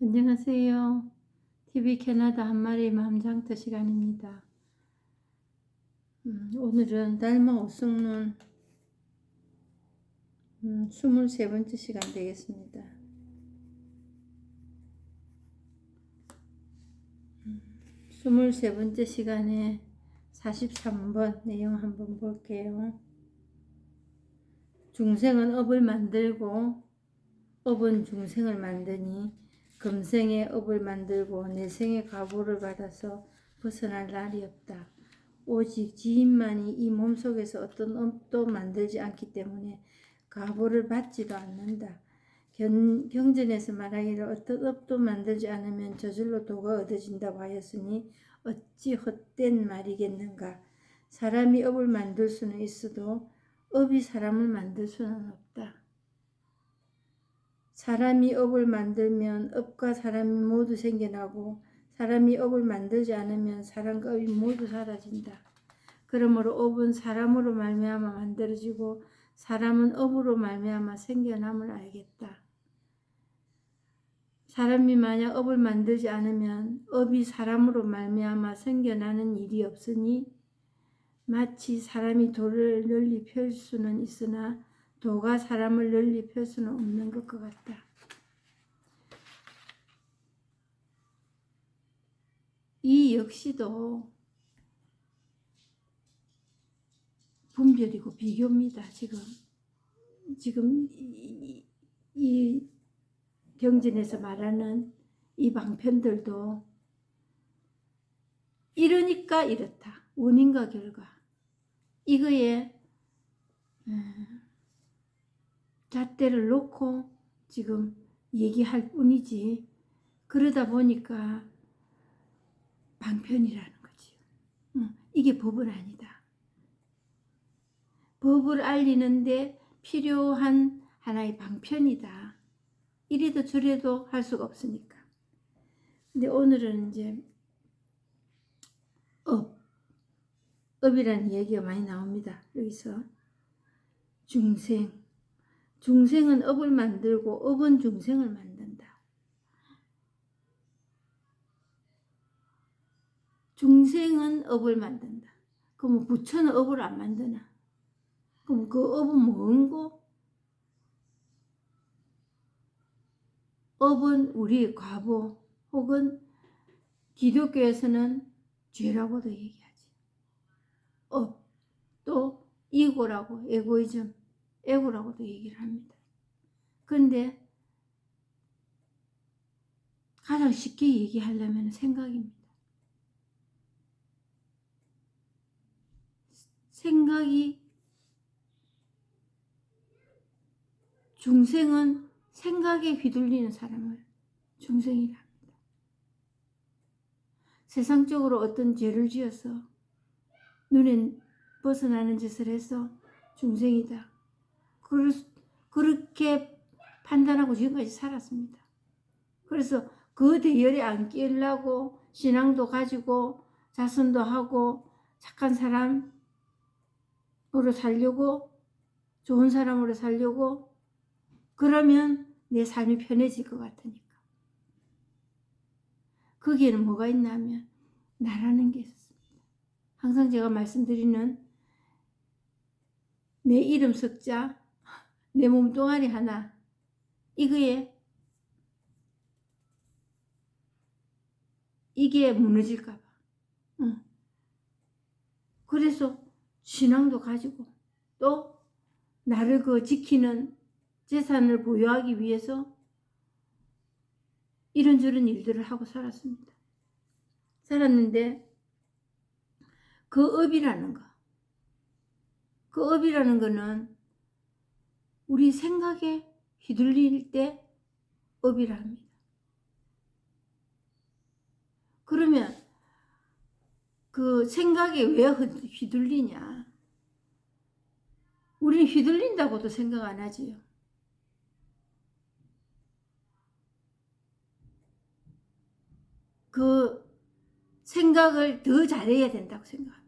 안녕하세요. TV 캐나다 한 마리의 마음장터 시간입니다. 오늘은 달마 오승론 23번째 시간 되겠습니다. 23번째 시간에 43번 내용 한번 볼게요. 중생은 업을 만들고 업은 중생을 만드니 금생에 업을 만들고 내생에 가보를 받아서 벗어날 날이 없다. 오직 지인만이 이 몸속에서 어떤 업도 만들지 않기 때문에 가보를 받지도 않는다. 경전에서 말하기를 어떤 업도 만들지 않으면 저절로 도가 얻어진다고 하였으니 어찌 헛된 말이겠는가. 사람이 업을 만들 수는 있어도 업이 사람을 만들 수는 없다. 사람이 업을 만들면 업과 사람이 모두 생겨나고 사람이 업을 만들지 않으면 사람과 업이 모두 사라진다. 그러므로 업은 사람으로 말미암아 만들어지고 사람은 업으로 말미암아 생겨남을 알겠다. 사람이 만약 업을 만들지 않으면 업이 사람으로 말미암아 생겨나는 일이 없으니 마치 사람이 돌을 널리 펼 수는 있으나 도가 사람을 널리 펼 수는 없는 것과 같다. 이 역시도 분별이고 비교입니다. 지금 이 경전에서 말하는 이 방편들도 이러니까 이렇다. 원인과 결과. 이거에 잣대를 놓고 지금 얘기할 뿐이지 그러다 보니까 방편이라는 거지. 이게 법은 아니다. 법을 알리는데 필요한 하나의 방편이다. 이래도 저래도 할 수가 없으니까. 근데 오늘은 이제 업이라는 얘기가 많이 나옵니다. 여기서 중생은 업을 만들고 업은 중생을 만든다. 중생은 업을 만든다. 그럼 부처는 업을 안 만드나? 그럼 그 업은 뭔고? 업은 우리의 과보 혹은 기독교에서는 죄라고도 얘기하지. 업, 또 이고라고, 에고이즘, 에고라고도 얘기를 합니다. 그런데 가장 쉽게 얘기하려면 생각입니다. 생각이 중생은 생각에 휘둘리는 사람을 중생이라 합니다. 세상적으로 어떤 죄를 지어서 눈에 벗어나는 짓을 해서 중생이다. 그렇게 판단하고 지금까지 살았습니다. 그래서 그 대열에 안 끼려고 신앙도 가지고 자선도 하고 착한 사람으로 살려고 좋은 사람으로 살려고 그러면 내 삶이 편해질 것 같으니까. 거기에는 뭐가 있냐면 나라는 게 있었습니다. 항상 제가 말씀드리는 내 이름 석자, 내 몸뚱아리 하나 이게 무너질까 봐. 그래서 신앙도 가지고 또 나를 지키는 재산을 보유하기 위해서 이런저런 일들을 하고 살았는데 그 업이라는 거는 우리 생각에 휘둘릴 때 업이라 합니다. 그러면 그 생각에 왜 휘둘리냐? 우리는 휘둘린다고도 생각 안 하지요. 그 생각을 더 잘해야 된다고 생각합니다.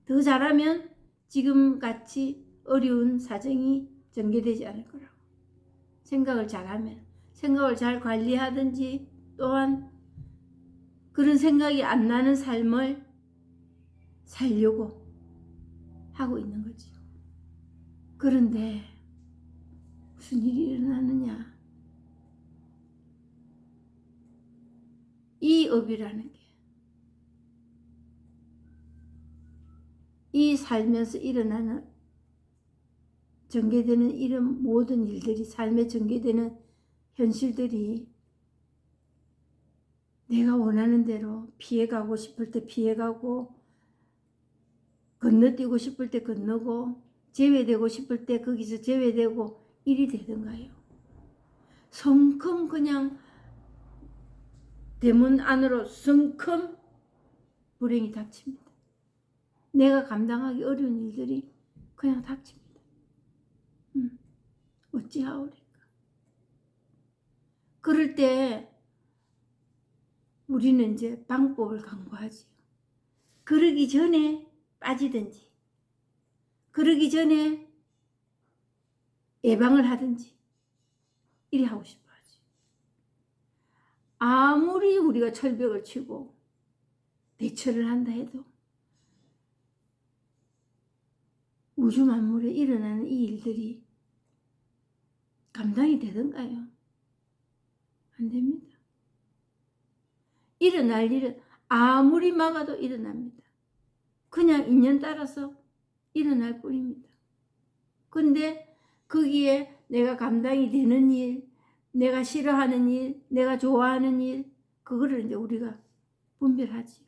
더 잘하면 지금같이 어려운 사정이 전개되지 않을 거라고. 생각을 잘하면, 생각을 잘 관리하든지 또한 그런 생각이 안 나는 삶을 살려고 하고 있는 거지. 그런데 무슨 일이 일어나느냐? 이 업이라는 게, 이 살면서 일어나는 전개되는 이런 모든 일들이, 삶에 전개되는 현실들이 내가 원하는 대로 피해가고 싶을 때 피해가고, 건너뛰고 싶을 때 건너고, 제외되고 싶을 때 거기서 제외되고 일이 되던가요? 성큼 그냥 대문 안으로 성큼 불행이 닥칩니다. 내가 감당하기 어려운 일들이 그냥 닥칩니다. 어찌하오리까? 그럴 때 우리는 이제 방법을 강구하지요. 그러기 전에 빠지든지, 그러기 전에 예방을 하든지 이래 하고 싶어 하지. 아무리 우리가 철벽을 치고 대처를 한다 해도 우주 만물에 일어나는 이 일들이 감당이 되던가요? 안 됩니다. 일어날 일은 아무리 막아도 일어납니다. 그냥 인연 따라서 일어날 뿐입니다. 근데 거기에 내가 감당이 되는 일, 내가 싫어하는 일, 내가 좋아하는 일, 그거를 이제 우리가 분별하지.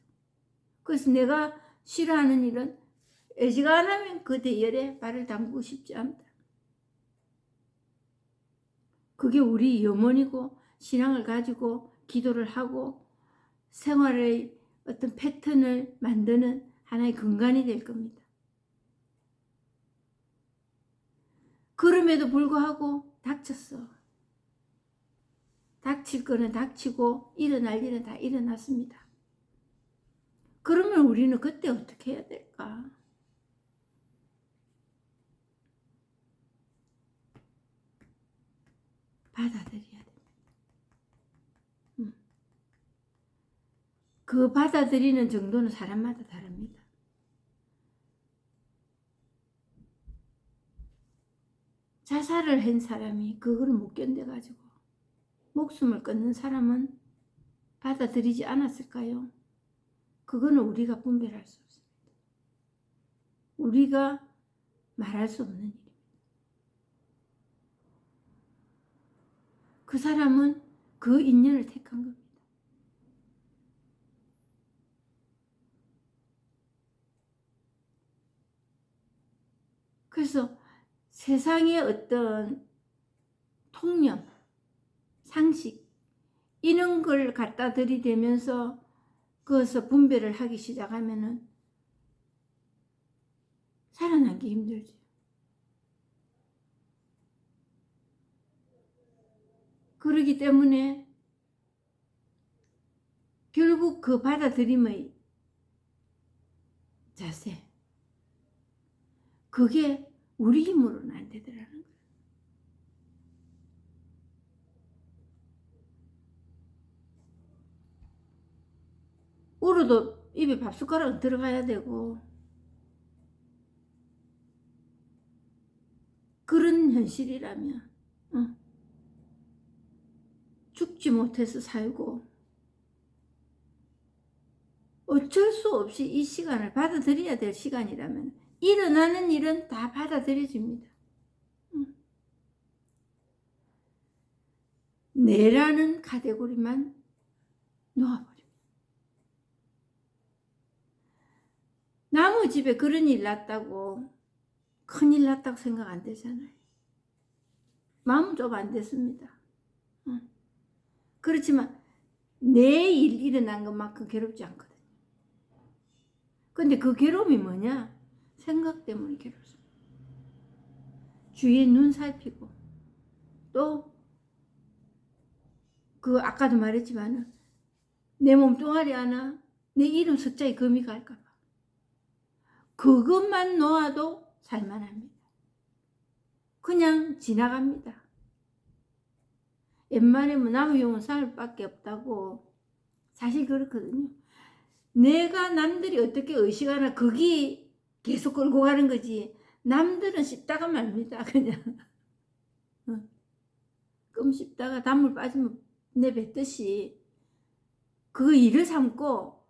그래서 내가 싫어하는 일은 애지간하면 그 대열에 발을 담그고 싶지 않다. 그게 우리 염원이고 신앙을 가지고 기도를 하고 생활의 어떤 패턴을 만드는 하나의 근간이 될 겁니다. 그럼에도 불구하고 닥쳤어. 닥칠 거는 닥치고 일어날 일은 다 일어났습니다. 그러면 우리는 그때 어떻게 해야 될까? 받아들여야 됩니다. 그 받아들이는 정도는 사람마다 다릅니다. 자살을 한 사람이 그거를 못 견뎌가지고 목숨을 끊는 사람은 받아들이지 않았을까요? 그거는 우리가 분별할 수 없습니다. 우리가 말할 수 없는 일입니다. 그 사람은 그 인연을 택한 겁니다. 그래서 세상의 어떤 통념, 상식 이런 걸 갖다 들이대면서 그것을 분별을 하기 시작하면은 살아나기 힘들죠. 그러기 때문에 결국 그 받아들임의 자세, 그게 우리 힘으로는 안 되더라는 거예요. 울어도 입에 밥숟가락은 들어가야 되고 그런 현실이라면 죽지 못해서 살고 어쩔 수 없이 이 시간을 받아들여야 될 시간이라면 일어나는 일은 다 받아들여집니다. 내라는 카테고리만 놓아버립니다. 남의 집에 그런 일 났다고 큰일 났다고 생각 안 되잖아요. 마음 좀 안 됐습니다. 그렇지만 내 일 일어난 것만큼 괴롭지 않거든요. 근데 그 괴로움이 뭐냐? 생각 때문에 괴롭습니다. 주위에 눈 살피고 또 그 아까도 말했지만 내 몸뚱아리 하나 내 이름 석자에 금이 갈까봐 그것만 놓아도 살만합니다. 그냥 지나갑니다. 옛말에 뭐 나무용은 쌀밖에 없다고. 사실 그렇거든요. 내가 남들이 어떻게 의식하나 거기 계속 끌고 가는 거지. 남들은 씹다가 맙니다. 그냥 끔 씹다가 단물 빠지면 내뱉듯이 그 일을 삼고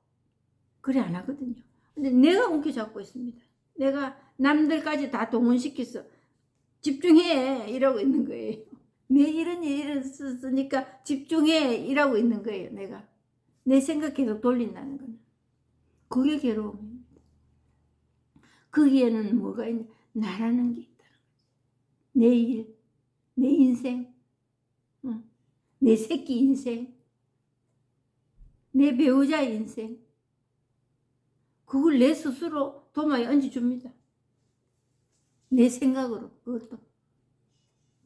그래 안 하거든요. 근데 내가 움켜잡고 있습니다. 내가 남들까지 다 동원시켜서 집중해 이러고 있는 거예요. 내 이런 일을 쓰니까 집중해 이러고 있는 거예요. 내가 내 생각 계속 돌린다는 거는 그게 괴로움입니다. 거기에는 뭐가 있냐, 나라는 게 있다. 내 일, 내 인생, 내 새끼 인생, 내 배우자 인생, 그걸 내 스스로 도마에 얹어줍니다. 내 생각으로 그것도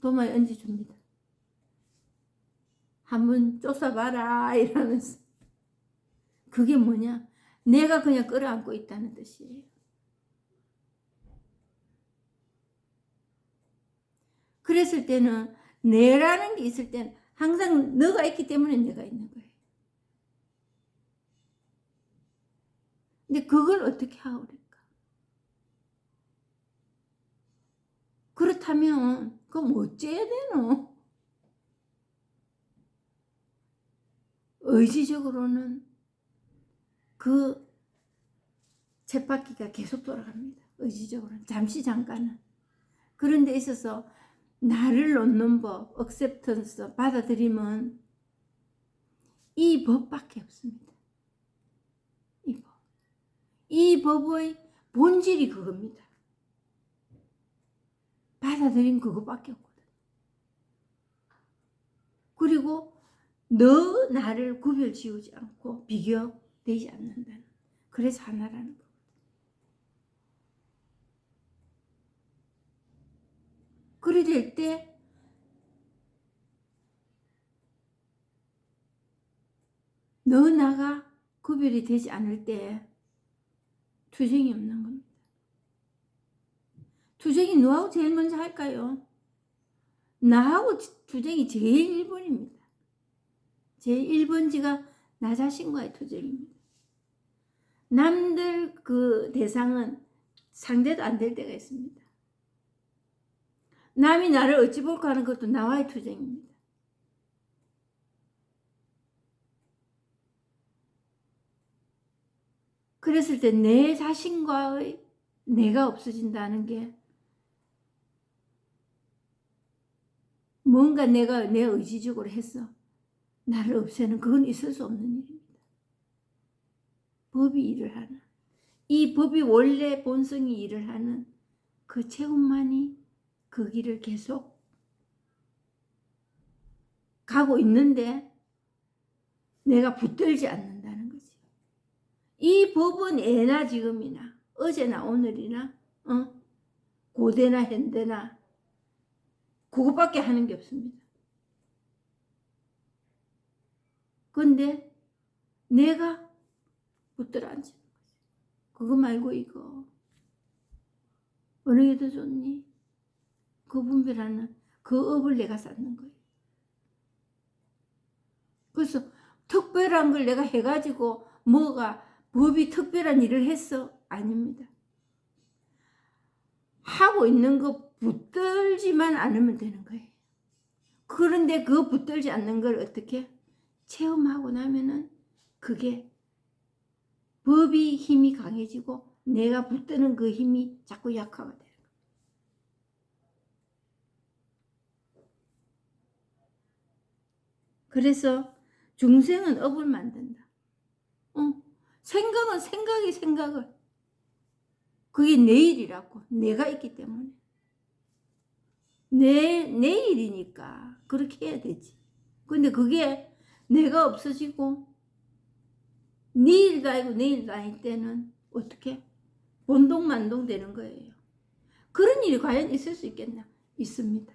도마에 얹어줍니다. 한번 쫓아봐라 이러면서. 그게 뭐냐, 내가 그냥 끌어안고 있다는 뜻이에요. 그랬을 때는 내라는 게 있을 때는 항상 너가 있기 때문에 내가 있는 거예요. 근데 그걸 어떻게 하고 그럴까? 그렇다면 그럼 어째야 되노? 의지적으로는 그 쳇바퀴가 계속 돌아갑니다. 의지적으로는 잠시 잠깐은. 그런 데 있어서 나를 놓는 법, acceptance, 받아들임은 이 법밖에 없습니다. 이 법. 이 법의 본질이 그겁니다. 받아들임 그거밖에 없거든. 그리고 너 나를 구별 지우지 않고 비교되지 않는다는, 그래서 하나라는 거거든. 그래 될 때 너 나가 구별이 되지 않을 때 투쟁이 없는 겁니다. 투쟁이 너하고 제일 먼저 할까요? 나하고 투쟁이 제일 1번입니다. 제일 1번지가 나 자신과의 투쟁입니다. 남들 그 대상은 상대도 안 될 때가 있습니다. 남이 나를 어찌 볼까 하는 것도 나와의 투쟁입니다. 그랬을 때 내 자신과의 내가 없어진다는 게 뭔가 내가 내 의지적으로 해서 나를 없애는, 그건 있을 수 없는 일입니다. 법이 일을 하는, 이 법이 원래 본성이 일을 하는 그 체험만이 그 길을 계속 가고 있는데 내가 붙들지 않는다는 거지. 이 법은 예나 지금이나 어제나 오늘이나 고대나 현대나 그것밖에 하는 게 없습니다. 근데 내가 붙들어 앉는 거지. 그거 말고 이거 어느 게 더 좋니? 그 분별하는 그 업을 내가 쌓는 거예요. 그래서 특별한 걸 내가 해가지고 뭐가 법이 특별한 일을 했어? 아닙니다. 하고 있는 거 붙들지만 않으면 되는 거예요. 그런데 그 붙들지 않는 걸 어떻게 체험하고 나면은 그게 법이 힘이 강해지고 내가 붙드는 그 힘이 자꾸 약화가 돼요. 그래서 중생은 업을 만든다. 생각은 생각을. 그게 내일이라고. 내가 있기 때문에. 내일이니까 그렇게 해야 되지. 근데 그게 내가 없어지고 내일도 아니고 내일도 아닐 때는 어떻게? 본동만동 되는 거예요. 그런 일이 과연 있을 수 있겠나? 있습니다.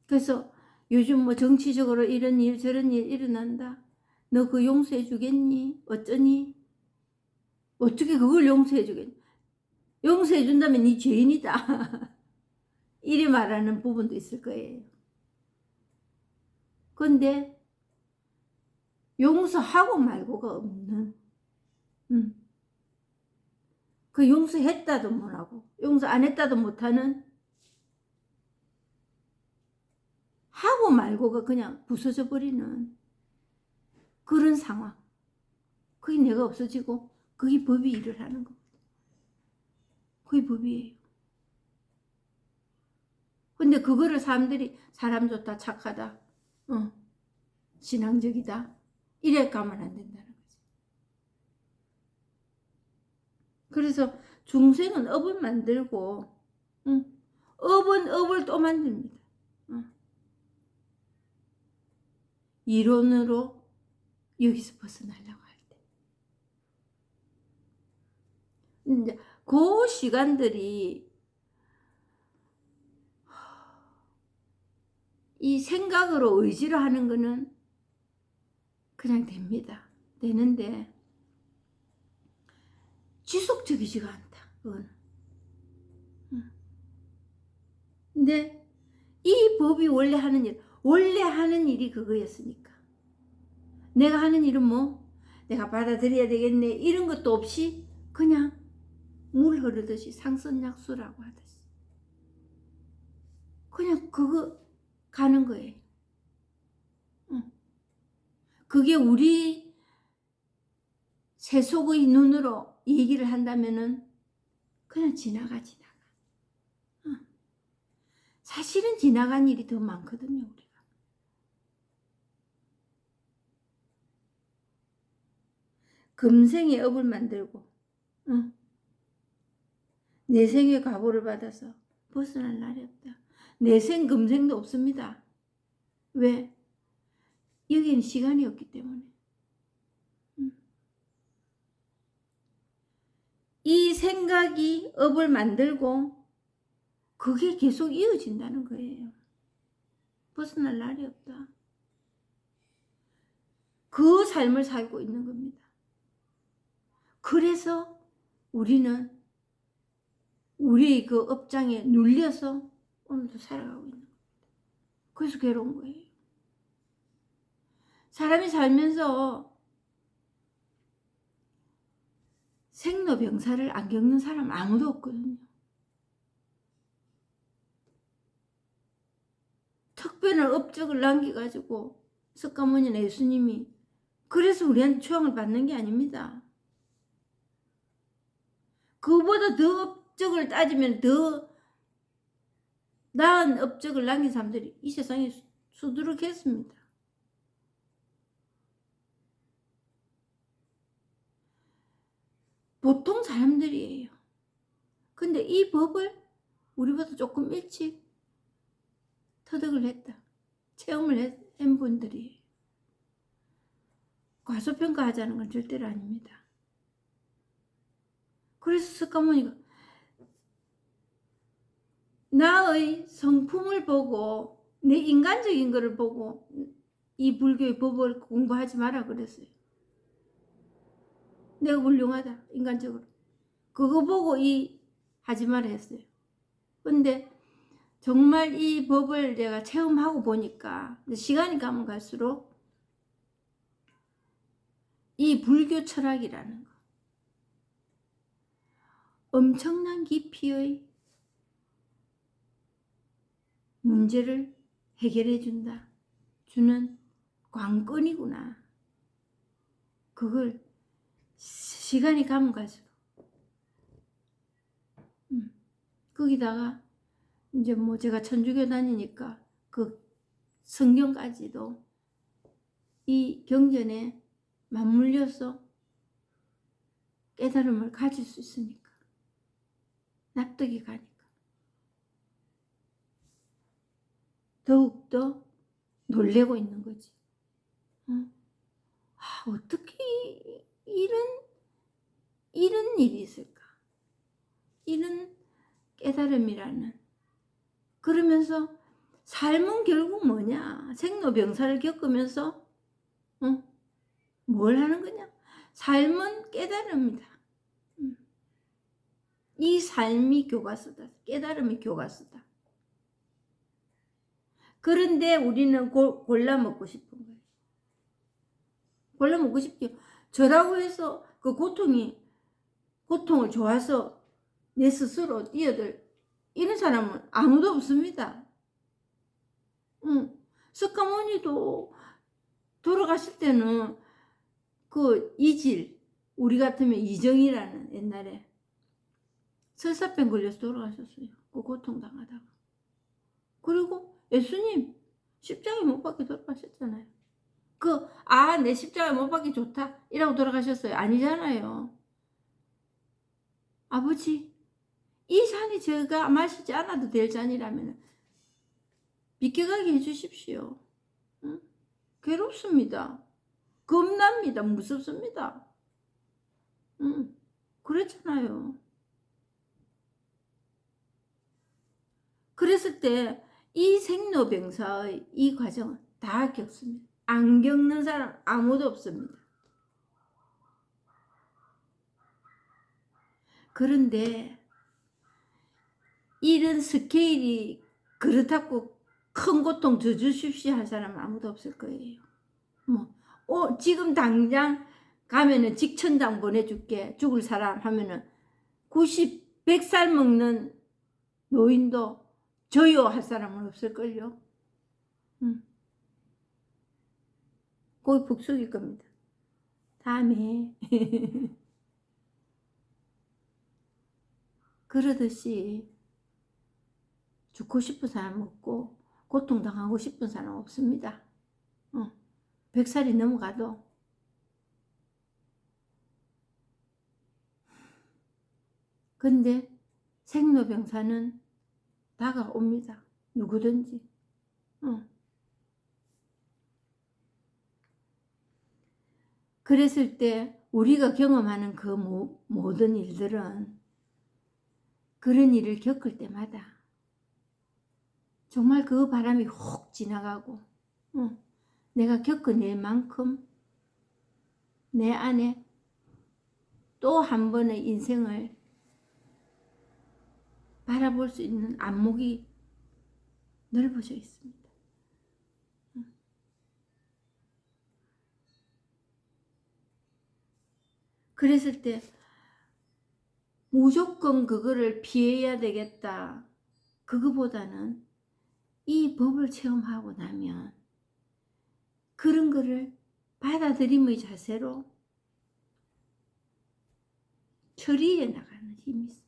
그래서 요즘 뭐 정치적으로 이런 일 저런 일 일어난다. 너 그 용서해 주겠니? 어쩌니? 어떻게 그걸 용서해 주겠니? 용서해 준다면 네 죄인이다. 이리 말하는 부분도 있을 거예요. 근데 용서하고 말고가 없는, 그 용서했다도 못하고 용서 안 했다도 못하는, 하고 말고가 그냥 부서져 버리는 그런 상황. 그게 내가 없어지고 그게 법이 일을 하는 겁니다. 그게 법이에요. 근데 그거를 사람들이 사람 좋다, 착하다, 신앙적이다 이래 가면 안 된다는 거지. 그래서 중생은 업을 만들고, 업은 업을 또 만듭니다. 이론으로 여기서 벗어나려고 할 때. 이제 그 시간들이 이 생각으로 의지를 하는 거는 그냥 됩니다. 되는데 지속적이지가 않다. 그건. 근데 이 법이 원래 하는 일이 그거였으니까. 내가 하는 일은 뭐 내가 받아들여야 되겠네 이런 것도 없이 그냥 물 흐르듯이 상선약수라고 하듯이 그냥 그거 가는 거예요. 그게 우리 세속의 눈으로 얘기를 한다면은 그냥 지나가. 사실은 지나간 일이 더 많거든요. 우리가. 금생의 업을 만들고 내생의 과보를 받아서 벗어날 날이 없다. 내생 금생도 없습니다. 왜? 여기는 시간이 없기 때문에. 이 생각이 업을 만들고 그게 계속 이어진다는 거예요. 벗어날 날이 없다. 그 삶을 살고 있는 겁니다. 그래서 우리는 우리의 그 업장에 눌려서 오늘도 살아가고 있는 겁니다. 그래서 괴로운 거예요. 사람이 살면서 생로병사를 안 겪는 사람 아무도 없거든요. 특별한 업적을 남겨가지고 석가모니나 예수님이 그래서 우리한테 초항을 받는 게 아닙니다. 그보다 더 업적을 따지면 더 나은 업적을 남긴 사람들이 이 세상에 수두룩했습니다. 보통 사람들이에요. 근데 이 법을 우리보다 조금 일찍 터득을 했다. 체험을 한 분들이에요. 과소평가하자는 건 절대로 아닙니다. 그래서 석가모니가 나의 성품을 보고 내 인간적인 것을 보고 이 불교의 법을 공부하지 마라 그랬어요. 내가 훌륭하다 인간적으로 그거 보고 하지 마라 했어요. 근데 정말 이 법을 제가 체험하고 보니까 시간이 가면 갈수록 이 불교 철학이라는 거 엄청난 깊이의 문제를 해결해 주는 관건이구나. 그걸 시간이 가면 갈수록 거기다가 이제 뭐 제가 천주교 다니니까 그 성경까지도 이 경전에 맞물려서 깨달음을 가질 수 있으니까 납득이 가니까 더욱더 놀래고 있는 거지. 어떻게 이런 일이 있을까? 이런 깨달음이라는. 그러면서 삶은 결국 뭐냐? 생로병사를 겪으면서 뭘 하는 거냐? 삶은 깨달음이다. 이 삶이 교과서다. 깨달음이 교과서다. 그런데 우리는 골라 먹고 싶은 거예요. 골라 먹고 싶죠. 저라고 해서 그 고통을 좋아서 내 스스로 뛰어들 이런 사람은 아무도 없습니다. 석가모니도 돌아가실 때는 그 이질, 우리 같으면 이정이라는 옛날에 설사병 걸려서 돌아가셨어요. 그 고통당하다가. 그리고 예수님 십자가에 못 박혀 돌아가셨잖아요. 내 십자가에 못 박기 좋다 이라고 돌아가셨어요? 아니잖아요. 아버지, 이 잔이 제가 마시지 않아도 될 잔이라면 비켜가게 해주십시오. 응? 괴롭습니다. 겁납니다. 무섭습니다. 그랬잖아요. 그랬을 때 이 생로병사의 이 과정은 다 겪습니다. 안 겪는 사람 아무도 없습니다. 그런데 이런 스케일이 그렇다고 큰 고통 더 주십시오 할 사람은 아무도 없을 거예요. 지금 당장 가면은 직천당 보내줄게 죽을 사람 하면은 90, 100살 먹는 노인도 저요 할 사람은 없을걸요. 거의 북속일 겁니다. 다음에 그러듯이 죽고 싶은 사람 없고 고통당하고 싶은 사람 없습니다. 100살이 넘어가도. 근데 생로병사는 다가옵니다. 누구든지. 그랬을 때 우리가 경험하는 그 모든 일들은 그런 일을 겪을 때마다 정말 그 바람이 훅 지나가고 내가 겪어낼 만큼 내 안에 또 한 번의 인생을 바라볼 수 있는 안목이 넓어져 있습니다. 그랬을 때 무조건 그거를 피해야 되겠다. 그거보다는 이 법을 체험하고 나면 그런 거를 받아들임의 자세로 처리해 나가는 힘이 있습니다.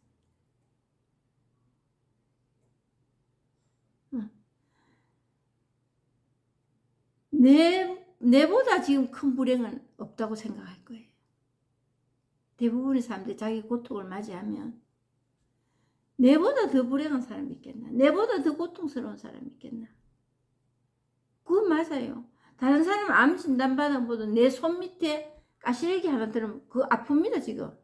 내보다 지금 큰 불행은 없다고 생각할 거예요. 대부분의 사람들이 자기 고통을 맞이하면 내보다 더 불행한 사람이 있겠나? 내보다 더 고통스러운 사람이 있겠나? 그건 맞아요. 다른 사람 암 진단 받아보도 내 손 밑에 가시래기 하나 들으면 그거 아픕니다 지금.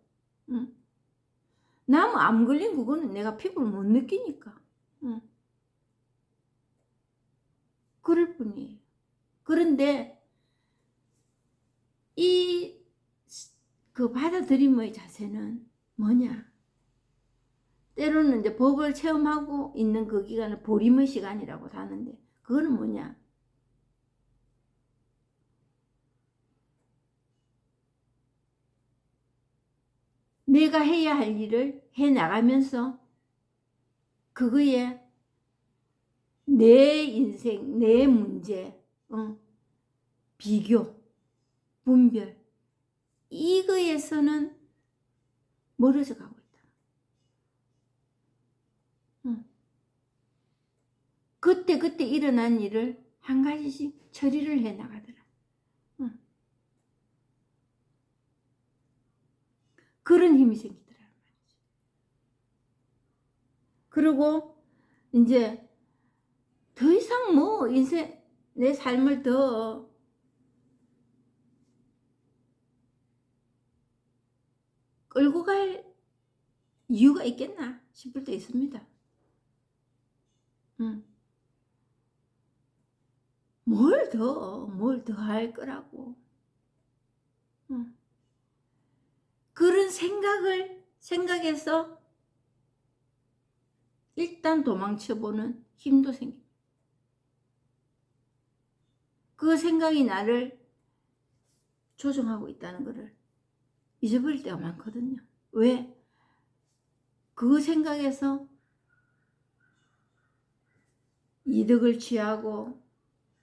나무 암 걸린 그거는 내가 피부를 못 느끼니까. 그럴 뿐이에요. 그런데 그 받아들임의 자세는 뭐냐? 때로는 이제 법을 체험하고 있는 그 기간을 보림의 시간이라고 하는데 그거는 뭐냐? 내가 해야 할 일을 해 나가면서 그거에 내 인생, 내 문제, 비교, 분별 이거에서는 멀어져 가고 있다. 그때 일어난 일을 한 가지씩 처리를 해 나가더라. 그런 힘이 생기더라는 말이죠. 그리고 이제 더 이상 인생 내 삶을 더 끌고 갈 이유가 있겠나 싶을 때 있습니다. 뭘 더 할 거라고. 그런 생각해서 일단 도망쳐보는 힘도 생깁니다. 그 생각이 나를 조종하고 있다는 것을 잊어버릴 때가 많거든요. 왜? 그 생각에서 이득을 취하고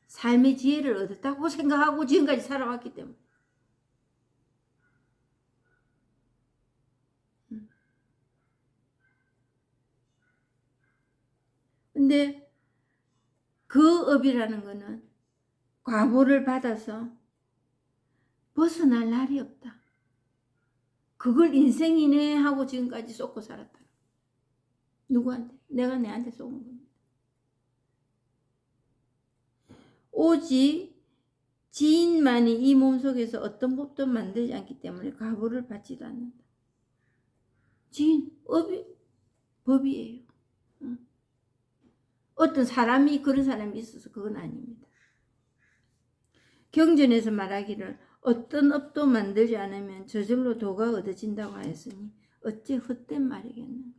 삶의 지혜를 얻었다고 생각하고 지금까지 살아왔기 때문에. 근데 그 업이라는 거는 과보를 받아서 벗어날 날이 없다. 그걸 인생이네 하고 지금까지 쏟고 살았다. 누구한테? 내가 내한테 쏟은 겁니다. 오직 지인만이 이 몸속에서 어떤 법도 만들지 않기 때문에 과보를 받지도 않는다. 지인, 법이에요. 어떤 사람이 그런 사람이 있어서 그건 아닙니다. 경전에서 말하기를 어떤 업도 만들지 않으면 저절로 도가 얻어진다고 하였으니 어찌 헛된 말이겠는가.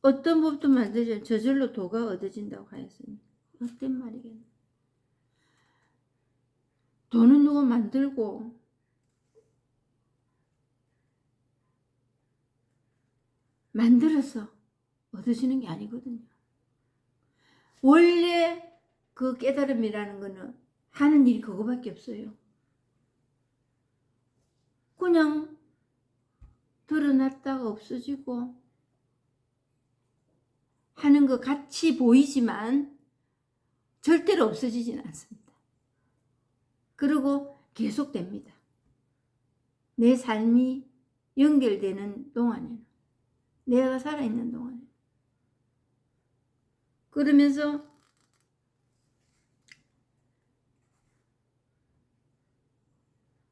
어떤 법도 만들지 않으면 저절로 도가 얻어진다고 하였으니 헛된 말이겠는가. 도는 누가 만들고 만들어서 얻어지는 게 아니거든요. 원래 그 깨달음이라는 거는 하는 일이 그거밖에 없어요. 그냥 드러났다가 없어지고 하는 것 같이 보이지만 절대로 없어지진 않습니다. 그리고 계속됩니다. 내 삶이 연결되는 동안에는, 내가 살아있는 동안에. 그러면서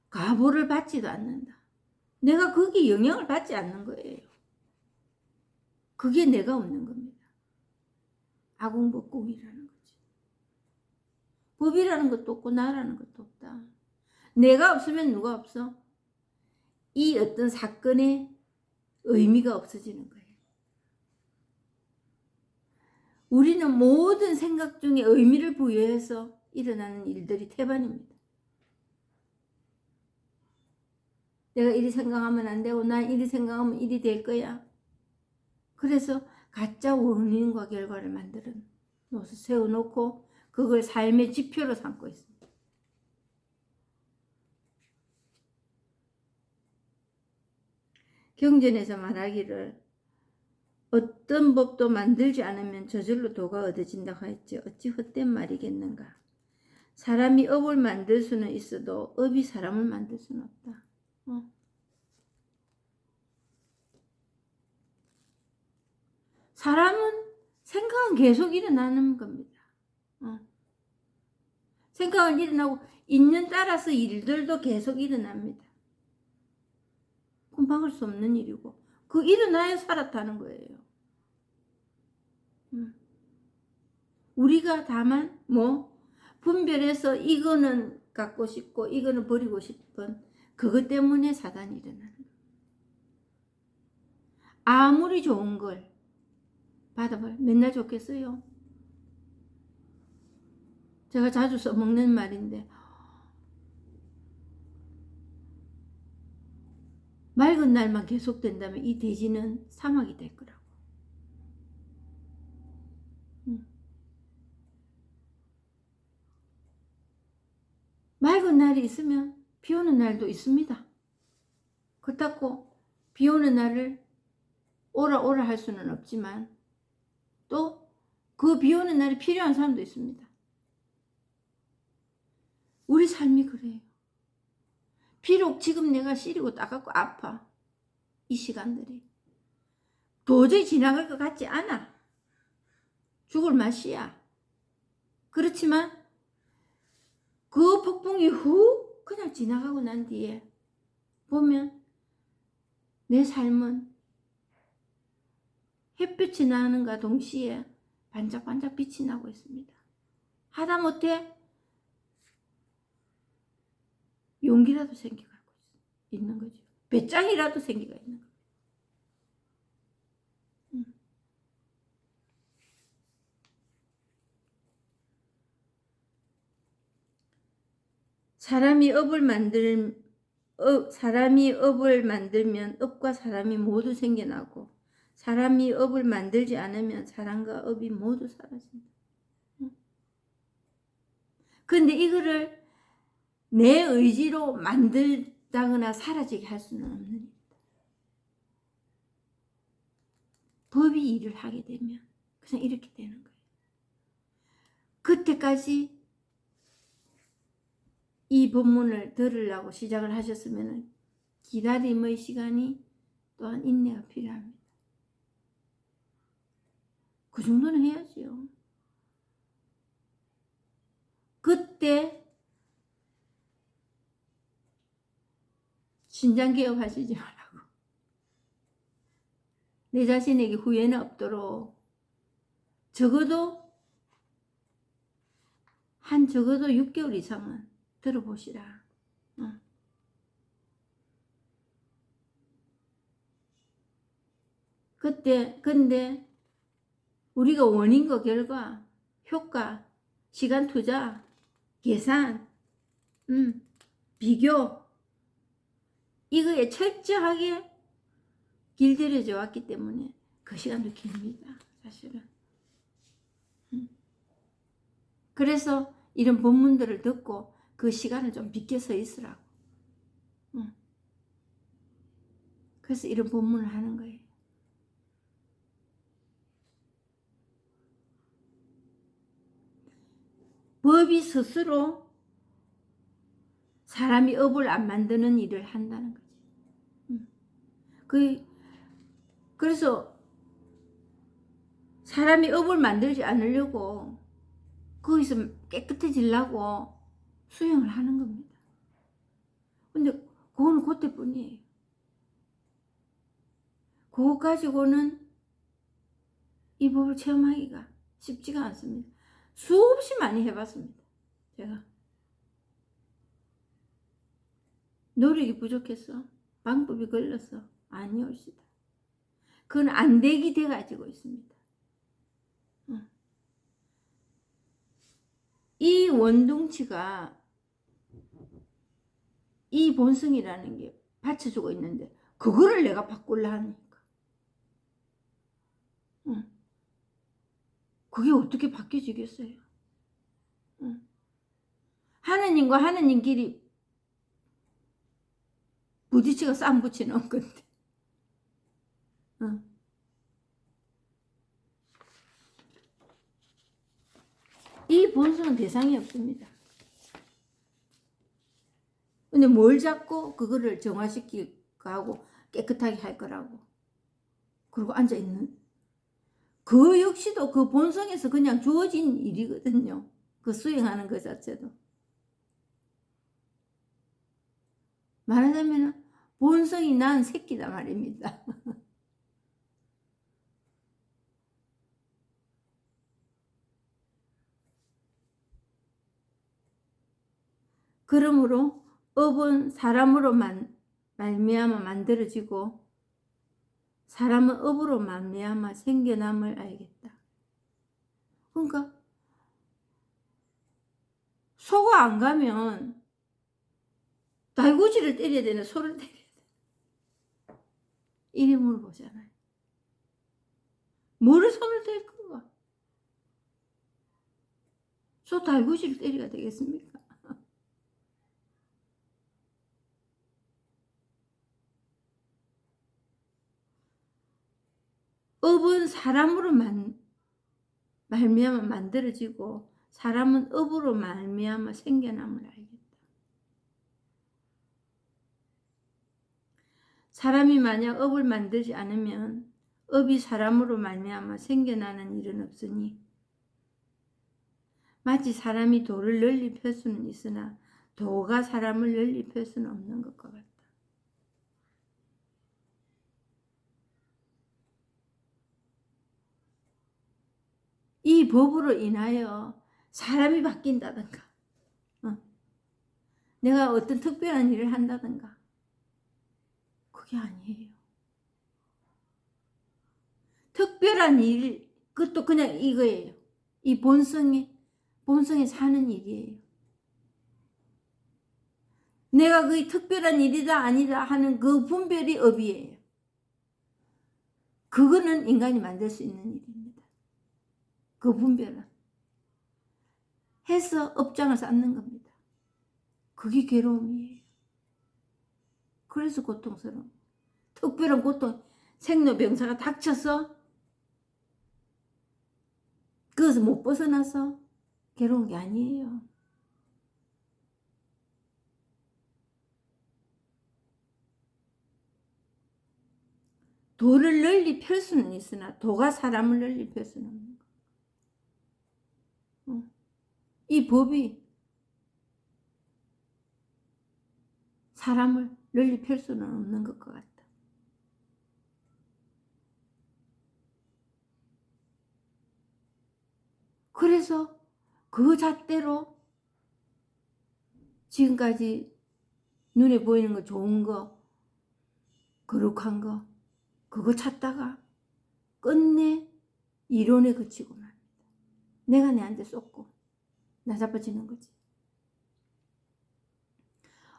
과보를 받지도 않는다. 내가 거기에 영향을 받지 않는 거예요. 그게 내가 없는 겁니다. 아공법공이라는 거지. 법이라는 것도 없고 나라는 것도 없다. 내가 없으면 누가 없어? 이 어떤 사건의 의미가 없어지는 거예요. 우리는 모든 생각 중에 의미를 부여해서 일어나는 일들이 태반입니다. 내가 이리 생각하면 안 되고 난 이리 생각하면 이리 될 거야. 그래서 가짜 원인과 결과를 만들어 세워놓고 그걸 삶의 지표로 삼고 있습니다. 경전에서 말하기를 어떤 법도 만들지 않으면 저절로 도가 얻어진다고 했지 어찌 헛된 말이겠는가. 사람이 업을 만들 수는 있어도 업이 사람을 만들 수는 없다. 사람은 생각은 계속 일어나는 겁니다. 생각은 일어나고 인연 따라서 일들도 계속 일어납니다. 그건 막을 수 없는 일이고 그 일어나야 살았다는 거예요. 우리가 다만 분별해서 이거는 갖고 싶고 이거는 버리고 싶은 그것 때문에 사단이 일어나는 거예요. 아무리 좋은 걸 받아봐요. 맨날 좋겠어요? 제가 자주 써먹는 말인데 맑은 날만 계속된다면 이 대지는 사막이 될 거라고. 맑은 날이 있으면 비 오는 날도 있습니다. 그렇다고 비 오는 날을 오라 오라 할 수는 없지만 또 그 비 오는 날이 필요한 사람도 있습니다. 우리 삶이 그래요. 비록 지금 내가 시리고 따갑고 아파. 이 시간들이 도저히 지나갈 것 같지 않아. 죽을 맛이야. 그렇지만 그 폭풍이 후 그냥 지나가고 난 뒤에 보면 내 삶은 햇빛이 나는가 동시에 반짝반짝 빛이 나고 있습니다. 하다못해 용기라도 생겨가고 있는 거죠. 배짱이라도 생기가 있는 거죠. 사람이 업을 만들면 업과 사람이 모두 생겨나고, 사람이 업을 만들지 않으면 사람과 업이 모두 사라진다. 그런데 이거를 내 의지로 만들다거나 사라지게 할 수는 없는 일이다. 법이 일을 하게 되면 그냥 이렇게 되는 거예요. 그때까지 이 본문을 들으려고 시작을 하셨으면 기다림의 시간이 또한 인내가 필요합니다. 그 정도는 해야지요. 그때 신장개혁 하시지 말라고. 내 자신에게 후회는 없도록 적어도 6개월 이상은 들어보시라. 근데 우리가 원인과 결과, 효과, 시간 투자, 계산, 비교, 이거에 철저하게 길들여져 왔기 때문에 그 시간도 깁니다. 사실은. 그래서 이런 본문들을 듣고 그 시간을 좀 비켜서 있으라고. 그래서 이런 본문을 하는 거예요. 법이 스스로 사람이 업을 안 만드는 일을 한다는 거지. 그래서 사람이 업을 만들지 않으려고 거기서 깨끗해지려고 수행을 하는 겁니다. 근데 그거는 그때뿐이에요. 그거 가지고는 이 법을 체험하기가 쉽지가 않습니다. 수없이 많이 해봤습니다. 제가 노력이 부족해서 방법이 걸려서 아니올시다. 그건 안 되기 돼 가지고 있습니다. 이 원둥치가 이 본성이라는 게 받쳐주고 있는데 그거를 내가 바꾸려 하니까 그게 어떻게 바뀌어지겠어요? 하느님과 하느님끼리 부딪히고 쌈 붙이는 건데. 이 본성은 대상이 없습니다. 근데 뭘 잡고 그거를 정화시키고 하고 깨끗하게 할 거라고. 그리고 앉아있는. 그 역시도 그 본성에서 그냥 주어진 일이거든요. 그 수행하는 것 자체도. 말하자면 본성이 낳은 새끼다 말입니다. 그러므로 업은 사람으로 말미암아 만들어지고 사람은 업으로 말미암아 생겨남을 알겠다. 그러니까 소가 안 가면 달구지를 때려야 되나 소를 때려야 되나 이리 물어보잖아요. 뭐를 손을 댈 거가? 소 달구지를 때려야 되겠습니까? 업은 사람으로 말미암아 만들어지고 사람은 업으로 말미암아 생겨남을 알겠다. 사람이 만약 업을 만들지 않으면 업이 사람으로 말미암아 생겨나는 일은 없으니 마치 사람이 돌을 널리 펼 수는 있으나 도가 사람을 널리 펼 수는 없는 것과 같다. 이 법으로 인하여 사람이 바뀐다든가 내가 어떤 특별한 일을 한다든가 그게 아니에요. 특별한 일, 그것도 그냥 이거예요. 이 본성에 사는 일이에요. 내가 그게 특별한 일이다 아니다 하는 그 분별이 업이에요. 그거는 인간이 만들 수 있는 일입니다. 그 분별은 해서 업장을 쌓는 겁니다. 그게 괴로움이에요. 그래서 고통스러워. 특별한 고통, 생로병사가 닥쳐서 그것을 못 벗어나서 괴로운 게 아니에요. 도를 널리 펼 수는 있으나 도가 사람을 널리 펼 수는 없는 거. 이 법이 사람을 널리 펼 수는 없는 것 같다. 그래서 그 잣대로 지금까지 눈에 보이는 거, 좋은 거, 거룩한 거, 그거 찾다가 끝내 이론에 그치고 맙니다. 내가 내한테 쏟고 나자빠지는 거지.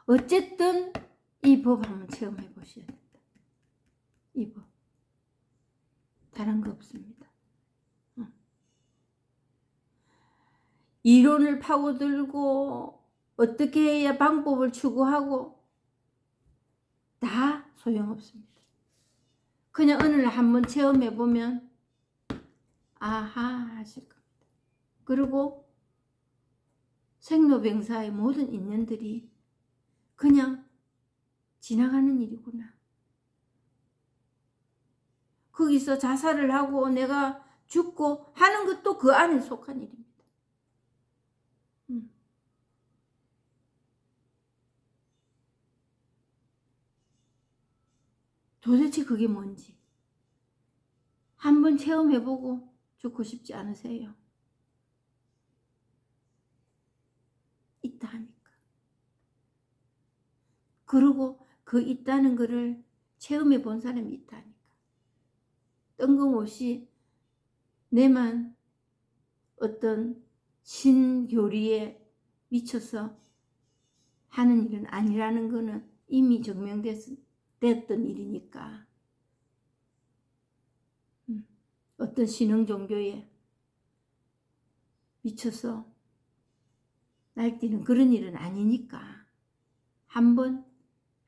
어쨌든 이 법 한번 체험해 보셔야 된다. 이 법. 다른 거 없습니다. 이론을 파고들고 어떻게 해야 방법을 추구하고 다 소용없습니다. 그냥 어느 날 한번 체험해 보면 아하 하실 겁니다. 그리고 생로병사의 모든 인연들이 그냥 지나가는 일이구나. 거기서 자살을 하고 내가 죽고 하는 것도 그 안에 속한 일입니다. 도대체 그게 뭔지 한번 체험해보고 죽고 싶지 않으세요? 있다 하니까. 그리고 그 있다는 거를 체험해 본 사람이 있다 하니까. 뜬금없이 내만 어떤 신교리에 미쳐서 하는 일은 아니라는 거는 이미 증명됐던 일이니까. 어떤 신흥 종교에 미쳐서 날뛰는 그런 일은 아니니까 한번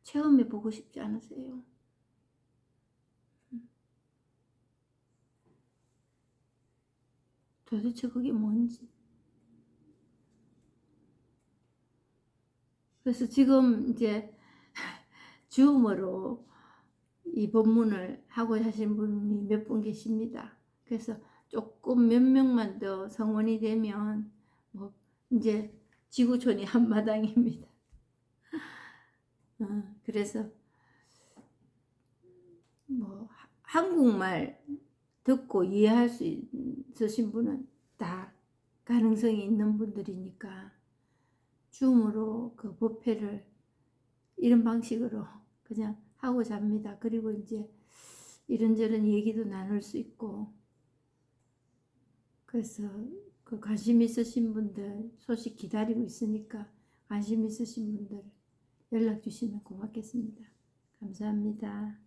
체험해 보고 싶지 않으세요? 도대체 그게 뭔지. 그래서 지금 이제 줌으로 이 법문을 하고 하신 분이 몇 분 계십니다. 그래서 조금 몇 명만 더 성원이 되면 뭐 이제 지구촌이 한마당입니다. 그래서 뭐 한국말 듣고 이해할 수 있으신 분은 다 가능성이 있는 분들이니까 줌으로 그 법회를 이런 방식으로 그냥 하고자 합니다. 그리고 이제 이런저런 얘기도 나눌 수 있고, 그래서 그 관심 있으신 분들 소식 기다리고 있으니까 관심 있으신 분들 연락 주시면 고맙겠습니다. 감사합니다.